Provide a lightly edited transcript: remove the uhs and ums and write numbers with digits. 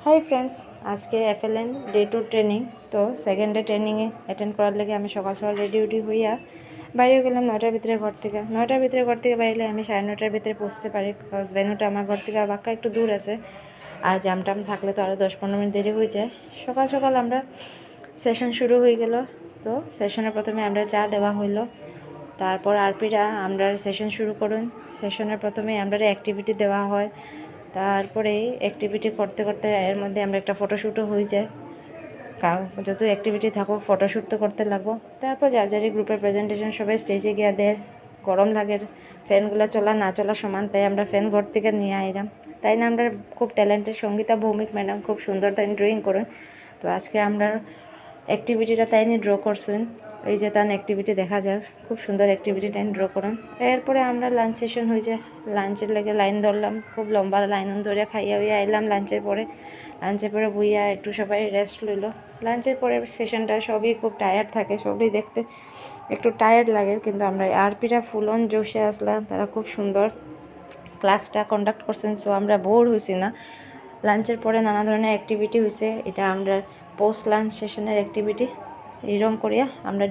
Hi friends, আজকে FLN day 2 training. তো second day ট্রেনিংয়ে অ্যাটেন্ড করার লাগে আমি সকাল সকাল রেডি হইয়া বাইরে গেলাম 9টার ভিতরে ঘর থেকে। 9টার ভিতরে ঘর থেকে বাইরে আমি 9:30টার ভিতরে পৌঁছতে পারি, বিকজ ভেন্যুটা আমার ঘর থেকে বাক্কা একটু দূর আছে, আর জাম টাম থাকলে তো আরও 10-15 মিনিট দেরি হয়ে যায়। সকাল সকাল আমরা সেশন শুরু হয়ে গেল। তো সেশনের প্রথমে আমরা চা দেওয়া হইলো, তারপর আরপিরা আমরা সেশন শুরু করুন। সেশনের প্রথমে আমরা অ্যাক্টিভিটি দেওয়া হয়, তারপরে অ্যাক্টিভিটি করতে করতে এর মধ্যে আমরা একটা ফটোশ্যুটও হয়ে যায়। কারণ যত অ্যাক্টিভিটি থাকুক ফটোশ্যুট তো করতে লাগবো। তারপর যার যারই গ্রুপের প্রেজেন্টেশন সবাই স্টেজে গিয়ে দেয়। গরম লাগে, ফ্যানগুলো চলা না চলা সমান, তাই আমরা ফ্যান ঘর থেকে নিয়ে আইলাম। তাই না আমরা খুব ট্যালেন্টেড সঙ্গীতা ভৌমিক ম্যাডাম খুব সুন্দর তাই ড্রয়িং করেন। তো আজকে আমরা অ্যাক্টিভিটিটা তাই নিয়ে ড্র করছেন। এই যে তার অ্যাক্টিভিটি দেখা যায়, খুব সুন্দর অ্যাক্টিভিটি টাইম ড্র করেন। এরপরে আমরা লাঞ্চ সেশন হয়ে যায়, লাঞ্চের লেগে লাইন ধরলাম, খুব লম্বা লাইন ধরে খাইয়া হইয়া আইলাম। লাঞ্চের পরে বইয়া একটু সবাই রেস্ট লইল। লাঞ্চের পরে সেশনটা সবই খুব টায়ার্ড থাকে, সবই দেখতে একটু টায়ার্ড লাগে, কিন্তু আমরা আরপিরা ফুল অন জোশে আসলাম। তারা খুব সুন্দর ক্লাসটা কন্ডাক্ট করছেন, সো আমরা বোর হয়েছি না। লাঞ্চের পরে নানা ধরনের অ্যাক্টিভিটি হয়েছে, এটা আমরা পোস্ট লাঞ্চ সেশনের অ্যাক্টিভিটি। এরকম করিয়া আমরা